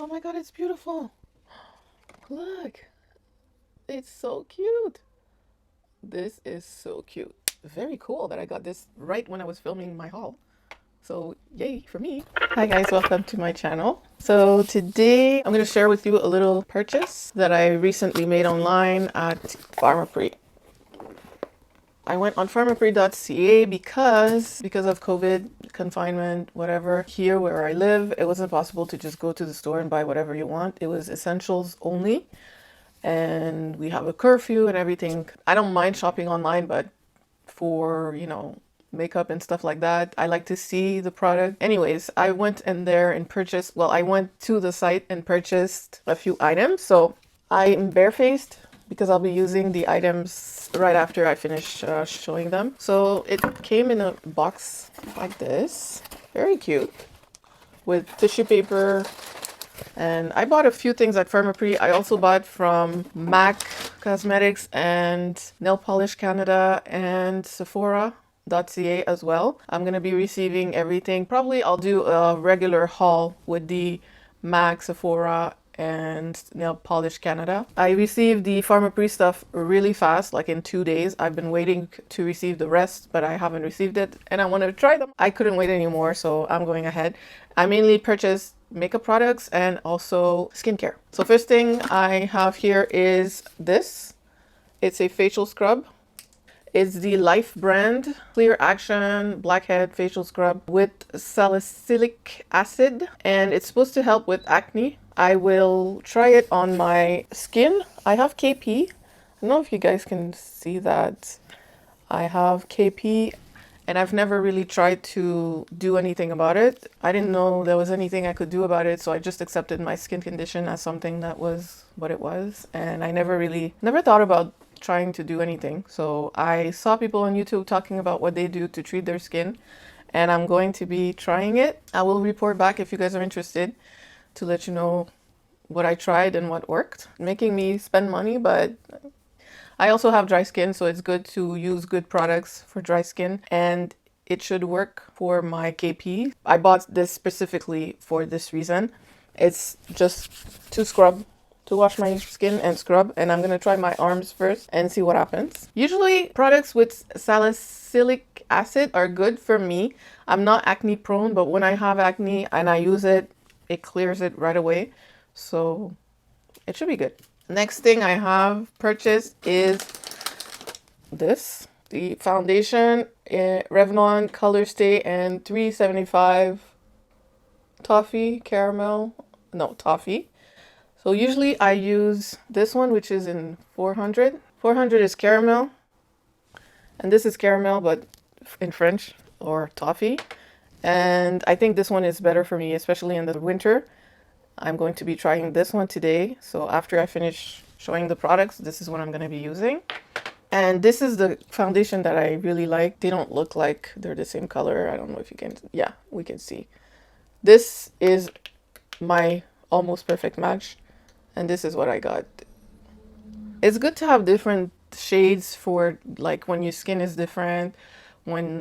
my god, it's beautiful. Look, it's so cute. This is so cute. Very cool that I got this right when I was filming my haul. So yay for me. Hi guys, welcome to my channel. So today I'm going to share with you a little purchase that I recently made online at Pharmaprix. I went on pharmaprix.ca because of COVID, confinement, whatever. Here where I live, it wasn't possible to just go to the store and buy whatever you want. It was essentials only. And we have a curfew and everything. I don't mind shopping online, but for, makeup and stuff like that, I like to see the product. Anyways, I went in there and purchased, well, I went to the site and purchased a few items. So I am barefaced because I'll be using the items right after I finish showing them. So it came in a box like this, very cute, with tissue paper. And I bought a few things at Pharmaprix. I also bought from MAC Cosmetics and Nail Polish Canada and Sephora.ca as well. I'm going to be receiving everything. Probably I'll do a regular haul with the MAC, Sephora, and Nail Polish Canada. I received the Pharmaprix stuff really fast, like in 2 days. I've been waiting to receive the rest, but I haven't received it and I wanted to try them. I couldn't wait anymore, so I'm going ahead. I mainly purchased makeup products and also skincare. So first thing I have here is this. It's a facial scrub. It's the Life brand Clear Action Blackhead Facial Scrub with salicylic acid, and it's supposed to help with acne. I will try it on my skin. I have KP. I don't know if you guys can see that. I have KP and I've never really tried to do anything about it. I didn't know there was anything I could do about it, so I just accepted my skin condition as something that was what it was, and I never thought about trying to do anything. So I saw people on YouTube talking about what they do to treat their skin, and I'm going to be trying it. I will report back if you guys are interested to let you know what I tried and what worked. Making me spend money, but I also have dry skin, so it's good to use good products for dry skin, and it should work for my KP. I bought this specifically for this reason. It's just to scrub, to wash my skin and scrub, and I'm gonna try my arms first and see what happens. Usually products with salicylic acid are good for me. I'm not acne prone, but when I have acne and I use it, it clears it right away. So it should be good. Next thing I have purchased is this. The foundation, Revlon Color Stay and 375 toffee caramel. No, toffee. So usually I use this one, which is in 400. 400 is caramel. And this is caramel, but in French, or toffee. And I think this one is better for me, especially in the winter. I'm going to be trying this one today. So after I finish showing the products, this is what I'm going to be using. And this is the foundation that I really like. They don't look like they're the same color. I don't know if you can, yeah, we can see. This is my almost perfect match. And this is what I got. It's good to have different shades for like when your skin is different. When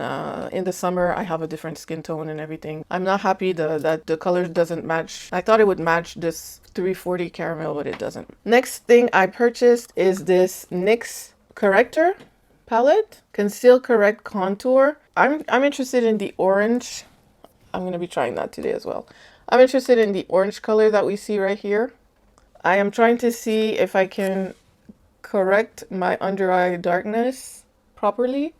in the summer I have a different skin tone and everything. I'm not happy that the color doesn't match. I thought it would match this 340 caramel, but it doesn't. Next thing I purchased is this NYX Corrector palette. Conceal Correct Contour. I'm interested in the orange. I'm going to be trying that today as well. I'm interested in the orange color that we see right here. I am trying to see if I can correct my under eye darkness properly,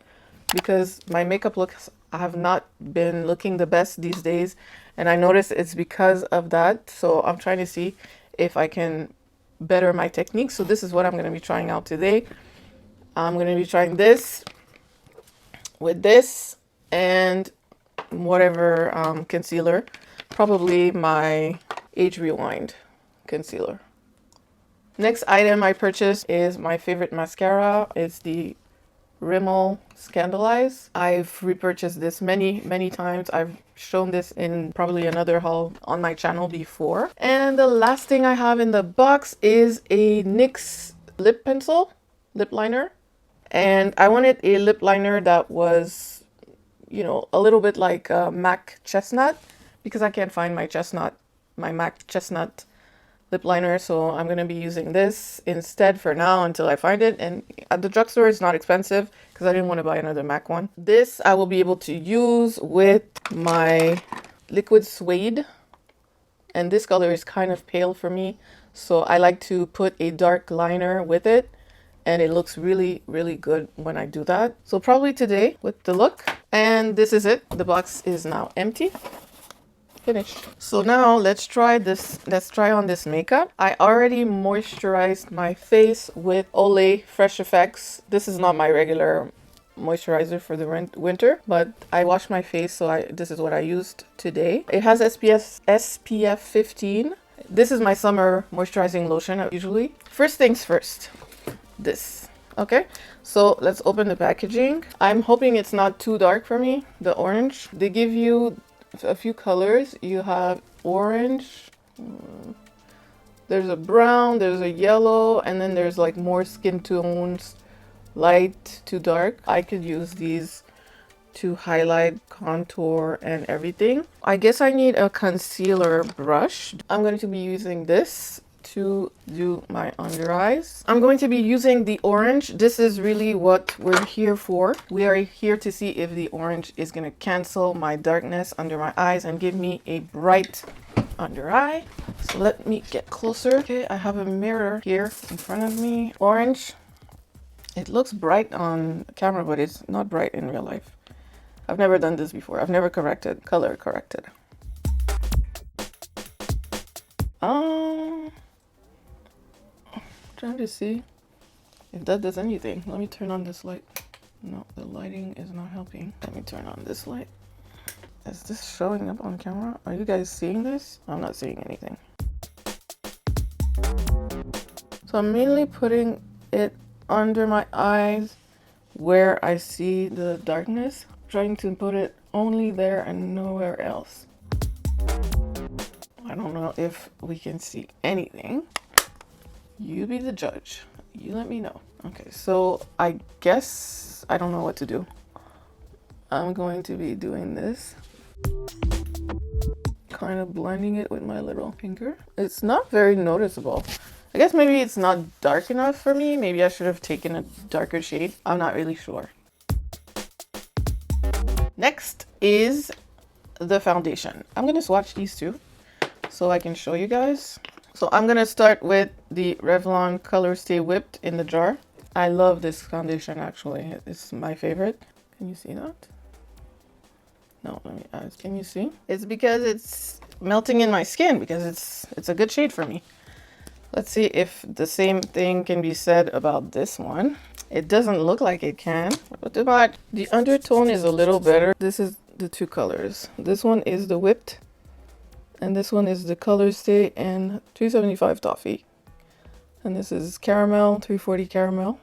because my makeup looks have not been looking the best these days, and I notice it's because of that. So I'm trying to see if I can better my technique. So this is what I'm going to be trying out today. I'm going to be trying this with this and whatever concealer, probably my Age Rewind concealer. Next item I purchased is my favorite mascara. It's the Rimmel Scandalize. I've repurchased this many times. I've shown this in probably another haul on my channel before. And the last thing I have in the box is a NYX lip pencil, lip liner. And I wanted a lip liner that was, a little bit like MAC Chestnut, because I can't find my MAC Chestnut lip liner, so I'm going to be using this instead for now until I find it. And at the drugstore it's not expensive because I didn't want to buy another MAC one. This I will be able to use with my liquid suede, and this color is kind of pale for me, so I like to put a dark liner with it, and it looks really, really good when I do that. So probably today with the look. And this is it. The box is now empty. Finished. So now let's try this. Let's try on this makeup. I already moisturized my face with Olay Fresh Effects. This is not my regular moisturizer for the winter, but I washed my face, so this is what I used today. It has SPF 15. This is my summer moisturizing lotion usually. First things first, this. Okay, so let's open the packaging. I'm hoping it's not too dark for me, the orange. They give you a few colors. You have orange, there's a brown, there's a yellow, and then there's like more skin tones, light to dark. I could use these to highlight, contour, and everything. I guess I need a concealer brush. I'm going to be using this to do my under eyes. I'm going to be using the orange. This is really what we're here for. We are here to see if the orange is going to cancel my darkness under my eyes and give me a bright under eye. So let me get closer. Okay, I have a mirror here in front of me. Orange. It looks bright on camera, but it's not bright in real life. I've never done this before. I've never color corrected. Trying to see if that does anything. Let me turn on this light. No, the lighting is not helping. Let me turn on this light. Is this showing up on camera? Are you guys seeing this? I'm not seeing anything. So I'm mainly putting it under my eyes where I see the darkness. Trying to put it only there and nowhere else. I don't know if we can see anything. You be the judge. You let me know. Okay, so I guess I don't know what to do. I'm going to be doing this. Kind of blending it with my little finger. It's not very noticeable. I guess maybe it's not dark enough for me. Maybe I should have taken a darker shade. I'm not really sure. Next is the foundation. I'm going to swatch these two so I can show you guys. So I'm going to start with the Revlon Color Stay Whipped in the jar. I love this foundation actually. It's my favorite. Can you see that? No, let me ask. Can you see? It's because it's melting in my skin because it's a good shade for me. Let's see if the same thing can be said about this one. It doesn't look like it can. But the undertone is a little better. This is the two colors. This one is the whipped. And this one is the Color Stay and 375 Toffee. And this is Caramel, 340 Caramel.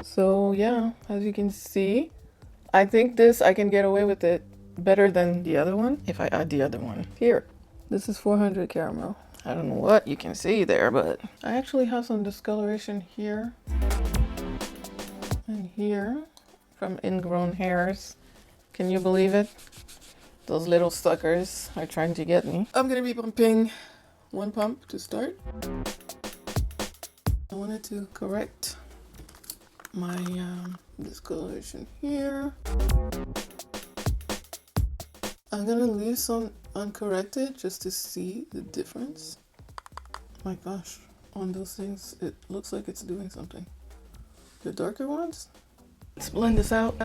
So yeah, as you can see, I think this, I can get away with it better than the other one if I add the other one. Here, this is 400 Caramel. I don't know what you can see there, but I actually have some discoloration here and here from ingrown hairs. Can you believe it? Those little suckers are trying to get me. I'm gonna be pumping one pump to start. I wanted to correct my discoloration here. I'm gonna leave some uncorrected just to see the difference. My gosh, on those things, it looks like it's doing something. The darker ones. Let's blend this out.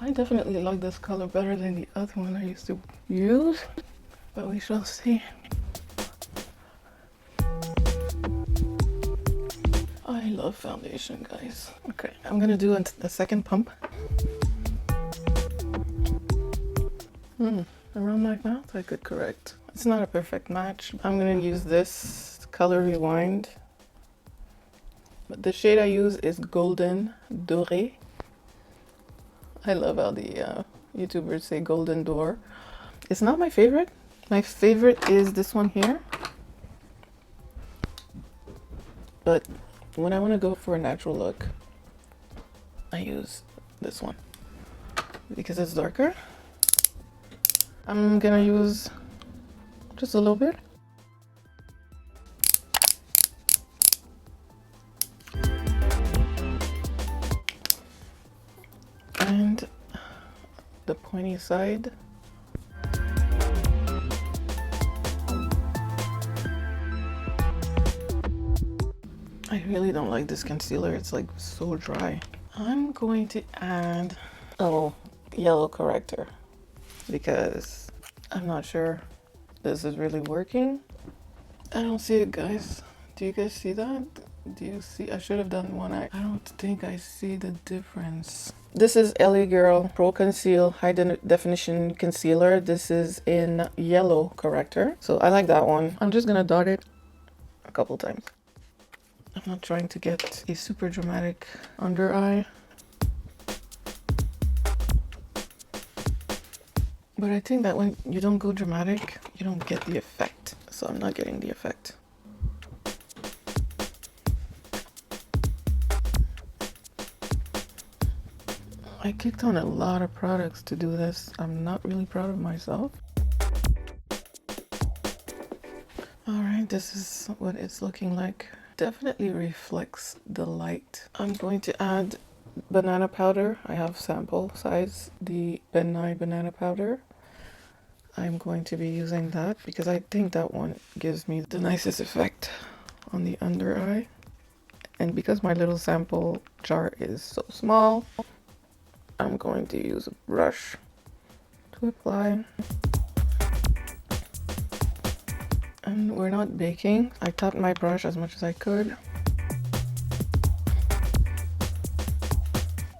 I definitely like this color better than the other one I used to use, but we shall see. I love foundation, guys. Okay, I'm gonna do the second pump. Around my mouth I could correct. It's not a perfect match. I'm gonna use this Color Rewind. But the shade I use is Golden Doré. I love how the YouTubers say Golden Door. It's not my favorite. My favorite is this one here. But when I want to go for a natural look, I use this one because it's darker. I'm gonna use just a little bit. pointy side. I really don't like this concealer. It's like so dry. I'm going to add a yellow corrector because I'm not sure this is really working. I don't see it, guys. Do you guys see that? Do you see? I should have done one eye. I don't think I see the difference. This is LA Girl Pro Conceal High Definition Concealer. This is in yellow corrector. So I like that one. I'm just gonna dot it a couple times. I'm not trying to get a super dramatic under eye. But I think that when you don't go dramatic, you don't get the effect. So I'm not getting the effect. I kicked on a lot of products to do this. I'm not really proud of myself. All right, this is what it's looking like. Definitely reflects the light. I'm going to add banana powder. I have sample size, the Nye Banana Powder. I'm going to be using that because I think that one gives me the nicest effect on the under eye. And because my little sample jar is so small, I'm going to use a brush to apply. And we're not baking. I tapped my brush as much as I could.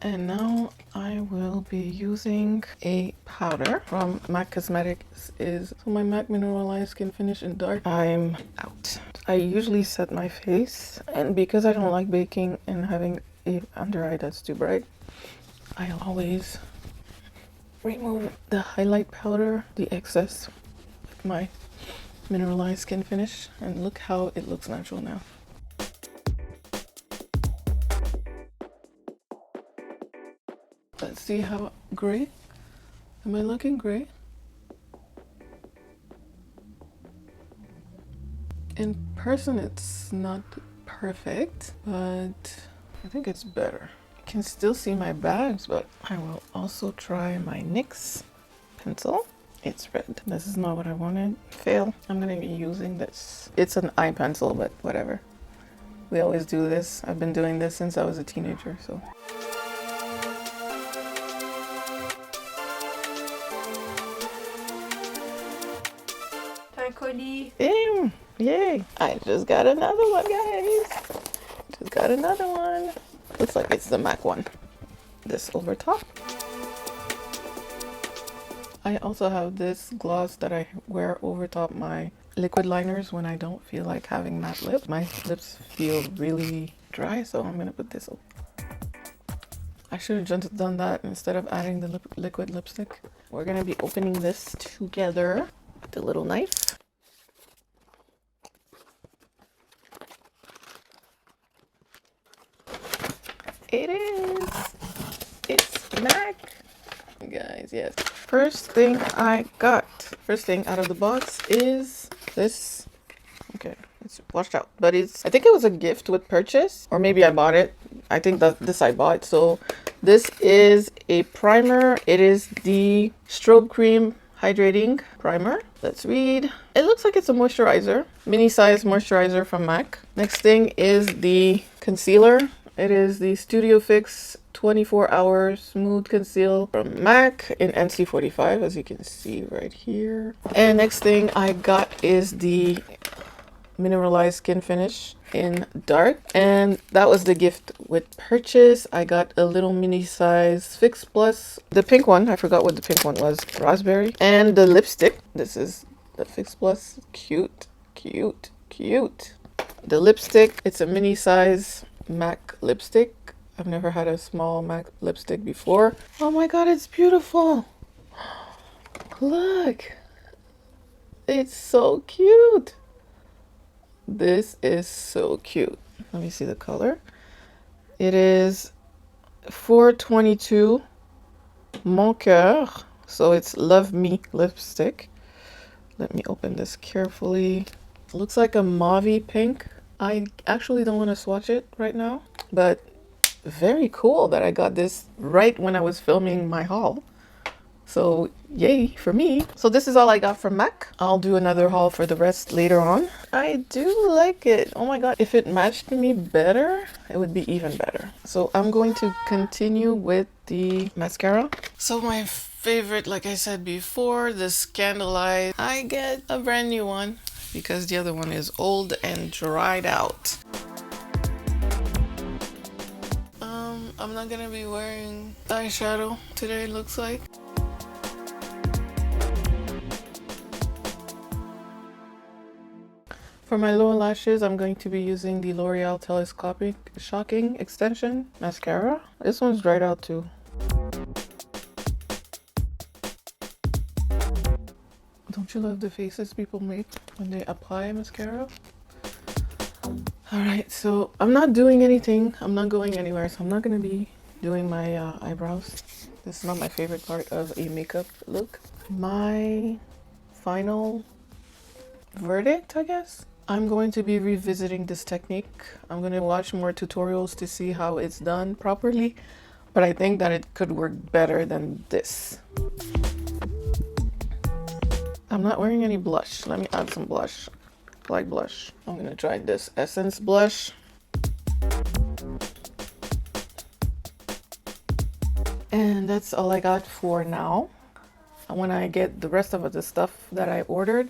And now I will be using a powder from MAC Cosmetics. So my MAC Mineralize Skin Finish in Dark. I'm out. I usually set my face, and because I don't like baking and having a under eye that's too bright, I always remove the highlight powder, the excess, with my Mineralized Skin Finish, and look how it looks natural now. Let's see how gray. Am I looking gray? In person, it's not perfect, but I think it's better. You can still see my bags, but I will also try my NYX pencil. It's red. This is not what I wanted. Fail. I'm gonna be using this. It's an eye pencil, but whatever. We always do this. I've been doing this since I was a teenager, so. Damn! Yay! I just got another one, guys. Just got another one. Looks like it's the MAC one. This over top. I also have this gloss that I wear over top my liquid liners when I don't feel like having matte lips. My lips feel really dry, so I'm gonna put this over. I should have just done that instead of adding the liquid lipstick. We're gonna be opening this together with a little knife. It is. It's MAC. Guys, yes. First thing out of the box is this. Okay, it's washed out, but I think it was a gift with purchase, or maybe I bought it. I think that this I bought. So this is a primer. It is the Strobe Cream Hydrating Primer. Let's read. It looks like it's a moisturizer, mini size moisturizer from MAC. Next thing is the concealer. It is the Studio Fix 24 Hour Smooth Conceal from MAC in NC45, as you can see right here. And next thing I got is the Mineralized Skin Finish in Dark. And that was the gift with purchase. I got a little mini size Fix Plus. The pink one, I forgot what the pink one was. Raspberry. And the lipstick. This is the Fix Plus. Cute, cute, cute. The lipstick, it's a mini size MAC lipstick. I've never had a small MAC lipstick before. Oh my god, it's beautiful. Look. It's so cute. This is so cute. Let me see the color. It is 422 Mon Coeur. So it's Love Me lipstick. Let me open this carefully. It looks like a mauve pink. I actually don't want to swatch it right now, but very cool that I got this right when I was filming my haul. So yay for me. So this is all I got from MAC. I'll do another haul for the rest later on. I do like it. Oh my god, if it matched me better, it would be even better. So I'm going to continue with the mascara. So my favorite, like I said before, the Scandalize. I get a brand new one because the other one is old and dried out. I'm not gonna be wearing eyeshadow today, it looks like. For my lower lashes, I'm going to be using the L'Oreal Telescopic Shocking Extension Mascara. This one's dried out too. Don't you love the faces people make when they apply mascara? Alright, so I'm not doing anything. I'm not going anywhere, so I'm not going to be doing my eyebrows. This is not my favorite part of a makeup look. My final verdict, I guess? I'm going to be revisiting this technique. I'm going to watch more tutorials to see how it's done properly, but I think that it could work better than this. I'm not wearing any blush. Let me add some blush. I like blush. I'm going to try this Essence blush. And that's all I got for now. When I get the rest of the stuff that I ordered,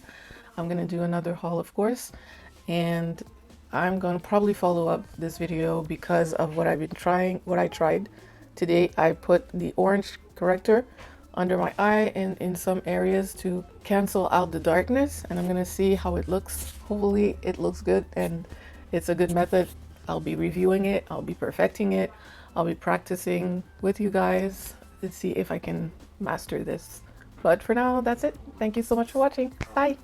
I'm gonna do another haul, of course, and I'm gonna probably follow up this video because of what I've been trying, what I tried today. I put the orange corrector under my eye and in some areas to cancel out the darkness, and I'm gonna see how it looks. Hopefully it looks good and it's a good method. I'll be reviewing it, I'll be perfecting it, I'll be practicing with you guys to see if I can master this. But for now, that's it. Thank you so much for watching. Bye.